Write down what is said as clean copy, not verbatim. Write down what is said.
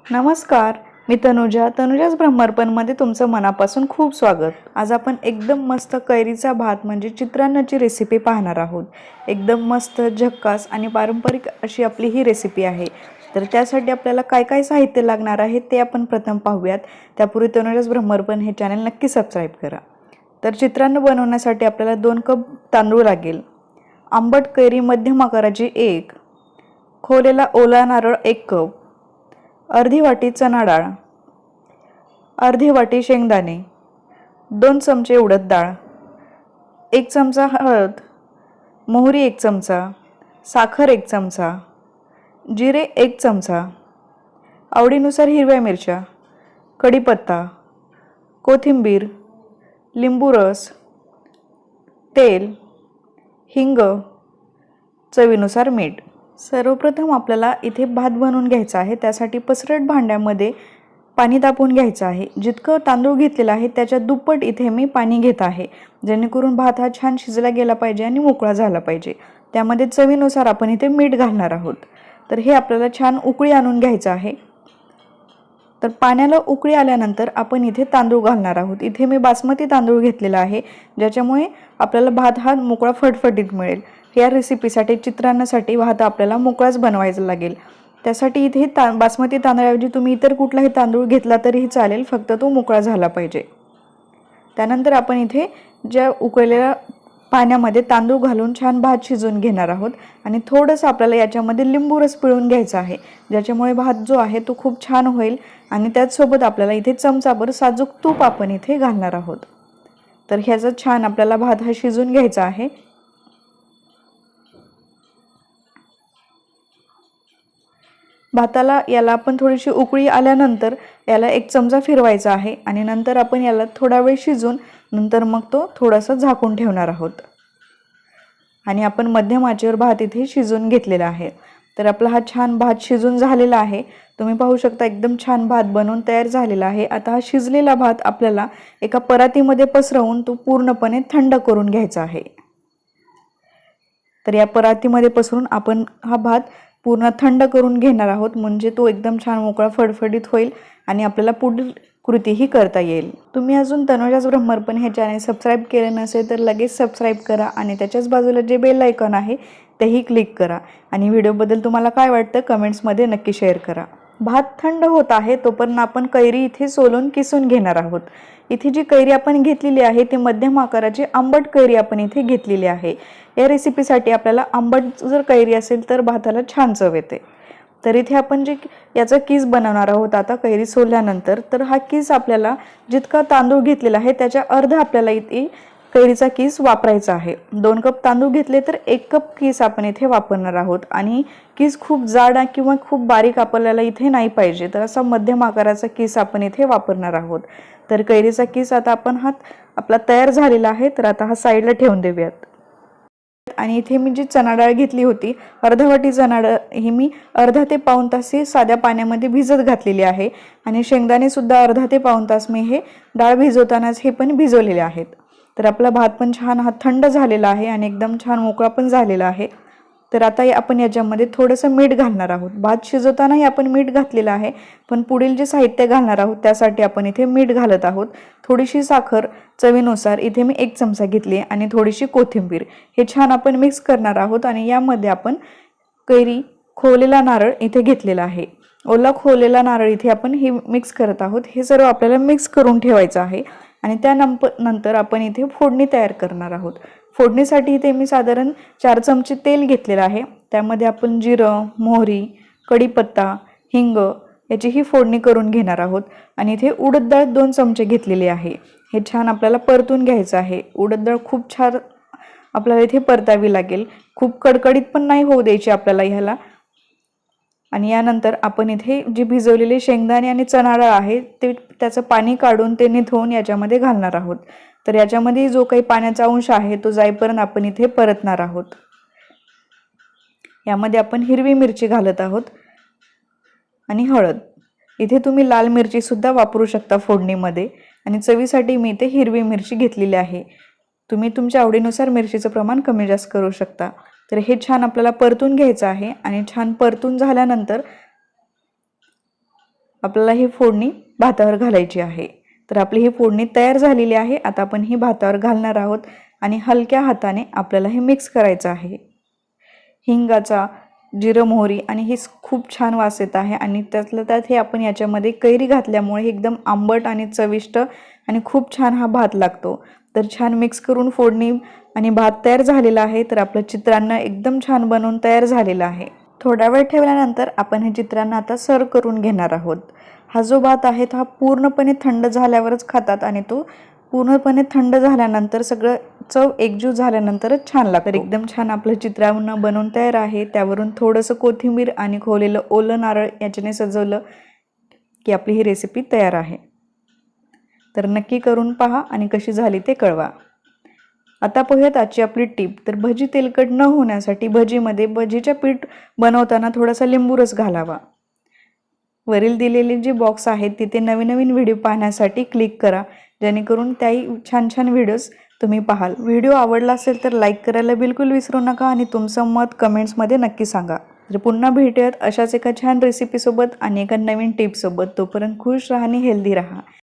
नमस्कार, मी तनुजाच ब्रह्मार्पणमध्ये तुमचं मनापासून खूप स्वागत. आज आपण एकदम मस्त कैरीचा भात म्हणजे चित्रान्नाची रेसिपी पाहणार आहोत. एकदम मस्त झक्कास आणि पारंपरिक अशी आपली ही रेसिपी आहे. तर त्यासाठी आपल्याला काय काय साहित्य लागणार आहे ते आपण प्रथम पाहूयात. त्यापूर्वी तनुजाच ब्रह्मार्पण हे चॅनल नक्की सबस्क्राईब करा. तर चित्रान्न बनवण्यासाठी आपल्याला 2 कप तांदूळ लागेल, आंबट कैरी मध्यम आकाराची 1, खोवलेला ओला नारळ 1 कप, अर्धी वाटी चणा डाळ, अर्धी वाटी शेंगदाणे, 2 चमचे उडद डाळ, 1 चमचा हळद, मोहरी 1 चमचा, साखर 1 चमचा, जिरे 1 चमचा, आवडीनुसार हिरव्या मिरच्या, कढीपत्ता, कोथिंबीर, लिंबू रस, तेल, हिंग, चवीनुसार मीठ. सर्वप्रथम आपल्याला इथे भात बनवून घ्यायचा आहे. त्यासाठी पसरट भांड्यामध्ये पाणी तापवून घ्यायचं आहे. जितकं तांदूळ घेतलेला आहे त्याच्या दुप्पट इथे मी पाणी घेत आहे, जेणेकरून भात हा छान शिजला गेला पाहिजे आणि मोकळा झाला पाहिजे. त्यामध्ये चवीनुसार आपण इथे मीठ घालणार आहोत. तर हे आपल्याला छान उकळी आणून घ्यायचं आहे. तर पाण्याला उकळी आल्यानंतर आपण इथे तांदूळ घालणार आहोत. इथे मी बासमती तांदूळ घेतलेला आहे, ज्याच्यामुळे आपल्याला भात हा मोकळा फटफटीत मिळेल. या रेसिपीसाठी चित्रान्नासाठी भात आपल्याला मोकळाच बनवायचा लागेल. त्यासाठी इथे बासमती तांदळाऐवजी तुम्ही इतर कुठलाही तांदूळ घेतला तरीही चालेल, फक्त तो मोकळा झाला पाहिजे. त्यानंतर आपण इथे ज्या उकळलेल्या पाण्यामध्ये तांदूळ घालून छान भात शिजवून घेणार आहोत आणि थोडंसं आपल्याला याच्यामध्ये लिंबू रस पिळून घ्यायचा आहे, ज्याच्यामुळे भात जो आहे तो खूप छान होईल. आणि त्याचसोबत आपल्याला इथे चमचाभर साजूक तूप आपण इथे घालणार आहोत. तर ह्याचा छान आपल्याला भात हा शिजवून घ्यायचा आहे. भाताला याला आपण थोडीशी उकळी आल्यानंतर याला 1 चमचा फिरवायचा आहे आणि नंतर आपण याला थोडा वेळ शिजवून नंतर मग तो थोडासा झाकून ठेवणार आहोत. आणि आपण मध्यम आचेवर भात इथे शिजवून घेतलेला आहे. तर आपला हा छान भात शिजून झालेला आहे. तुम्ही पाहू शकता एकदम छान भात बनवून तयार झालेला आहे. आता हा शिजलेला भात आपल्याला एका परातीमध्ये पसरवून तो पूर्णपणे थंड करून घ्यायचा आहे. तर या परातीमध्ये पसरून आपण हा भात पूर्ण थंड करून घेणार आहोत, म्हणजे तो एकदम छान मोकळा फडफडीत होईल आणि आपल्याला पुढील कृतीही करता येईल. तुम्ही अजून तनुजाच ब्रह्मार्पण हे चॅनल सबस्क्राईब केले नसेल तर लगेच सबस्क्राईब करा आणि त्याच्याच बाजूला जे बेल आयकॉन आहे तेही क्लिक करा. आणि व्हिडिओबद्दल तुम्हाला काय वाटतं कमेंट्समध्ये नक्की शेअर करा. भात थंड होत आहे तोपर्यंत आपण कैरी इथे सोलून किसून घेणार आहोत. इथे जी कैरी आपण घेतलेली आहे ती मध्यम आकाराची आंबट कैरी आपण इथे घेतलेली आहे. या रेसिपीसाठी आपल्याला आंबट जर कैरी असेल तर भाताला छान चव येते. तर इथे आपण जे याचा किस बनवणार आहोत आता कैरी सोलल्यानंतर, तर हा किस आपल्याला जितका तांदूळ घेतलेला आहे त्याच्या अर्धा आपल्याला इथे कैरीचा किस वापरायचा आहे. 2 कप तांदूळ घेतले तर 1 कप किस आपण इथे वापरणार आहोत. आणि किस खूप जाड किंवा खूप बारीक आपल्याला इथे नाही पाहिजे, तर असा मध्यम आकाराचा किस आपण इथे वापरणार आहोत. तर कैरीचा किस आता आपण आपला तयार झालेला आहे. तर आता हा साईडला ठेवून देऊयात. आणि इथे मी जी चणा डाळ घेतली होती, अर्धा वाटी चणा डाळ ही मी अर्धा ते पाऊण तास ही साध्या पाण्यामध्ये भिजत घातलेली आहे. आणि शेंगदाणे सुद्धा अर्धा ते पाऊण तास मी हे डाळ भिजवतानाच हे पण भिजवलेले आहेत. तर आपला भात पण छान हा थंड झालेला आहे आणि एकदम छान मोकळा पण झालेला आहे. तर आता आपण याच्यामध्ये थोडंसं मीठ घालणार आहोत. भात शिजवतानाही आपण मीठ घातलेलं आहे, पण पुढील जे साहित्य घालणार आहोत त्यासाठी आपण इथे मीठ घालत आहोत. थोडीशी साखर चवीनुसार इथे मी 1 चमचा घेतली आणि थोडीशी कोथिंबीर. हे छान आपण मिक्स करणार आहोत. आणि यामध्ये आपण कैरी खोवलेला नारळ इथे घेतलेला आहे, ओला खोवलेला नारळ इथे आपण हे मिक्स करत आहोत. हे सर्व आपल्याला मिक्स करून ठेवायचं आहे. आणि त्यानंतर आपण इथे फोडणी तयार करणार आहोत. फोडणीसाठी इथे मी साधारण 4 चमचे तेल घेतलेलं आहे. त्यामध्ये आपण जिरं, मोहरी, कढीपत्ता, हिंग याची ही फोडणी करून घेणार आहोत. आणि इथे उडद डाळ 2 चमचे घेतलेली आहे. हे छान आपल्याला परतून घ्यायचं आहे. उडद डाळ खूप छान आपल्याला इथे परतावी लागेल, खूप कडकडीत पण नाही होऊ द्यायची आपल्याला ह्याला. आणि यानंतर आपण इथे जी भिजवलेले शेंगदाणे आणि चणा डाळ आहे ते त्याचं पाणी काढून ते निथळून याच्यामध्ये घालणार आहोत. तर याच्यामध्ये जो काही पाण्याचा अंश आहे तो जाईपर्यंत आपण इथे परतणार आहोत. यामध्ये आपण हिरवी मिरची घालत आहोत आणि हळद. इथे तुम्ही लाल मिरची सुद्धा वापरू शकता फोडणीमध्ये. आणि चवीसाठी मी इथे हिरवी मिरची घेतलेली आहे. तुम्ही तुमच्या आवडीनुसार मिरचीचं प्रमाण कमी जास्त करू शकता. तर हे छान आपल्याला परतून घ्यायचं आहे. आणि छान परतून झाल्यानंतर आपल्याला ही फोडणी भातावर घालायची आहे। तर आपली ही फोडणी तयार झालेली आहे। आता आपण ही भातावर घालणार आहोत आणि हलक्या हाताने आपल्याला हे मिक्स करायचं आहे। हिंगाचा, जिरं मोहरी आणि हे खूप छान वास येत आहे आणि त्यातल्या त्यात हे आपण याच्यामध्ये कैरी घातल्यामुळे एकदम आंबट आणि चविष्ट आणि खूप छान हा भात लागतो। तर छान मिक्स करून फोडणी आणि भात तयार झालेला आहे। तर आपलं चित्रान्न एकदम छान बनवून तयार झालेलं आहे। थोडा वेळ ठेवल्यानंतर आपण हे चित्रान्न आता सर्व करून घेणार आहोत। हा जो भात आहे तो हा पूर्णपणे थंड झाल्यावरच खातात आणि तो पूर्णपणे थंड झाल्यानंतर सगळं चव एकजूट झाल्यानंतरच छान लागतं। तर एकदम छान आपलं चित्रान्न बनवून तयार आहे। त्यावरून थोडंसं कोथिंबीर आणि खोवलेलं ओलं नारळ याच्याने सजवलं की आपली ही रेसिपी तयार आहे। तर नक्की करून पहा आणि कशी झाली ते कळवा। आता पाहूयात आजची आपली टिप। तर भजी तेलकट न होण्यासाठी भजीमध्ये भजीच्या पीठ बनवताना थोडासा लिंबू रस घालावा। वरील दिलेले जे बॉक्स आहेत तिथे नवीन नवीन व्हिडिओ पाहण्यासाठी क्लिक करा, जेणेकरून त्याही छान छान व्हिडिओज तुम्ही पाहाल। व्हिडिओ आवडला असेल तर लाईक करायला बिलकुल विसरू नका आणि तुमचं मत कमेंट्समध्ये नक्की सांगा। तर पुन्हा भेटूयात अशाच एका छान रेसिपीसोबत आणि एका नवीन टिपसोबत। तोपर्यंत खुश राहा आणि हेल्दी राहा।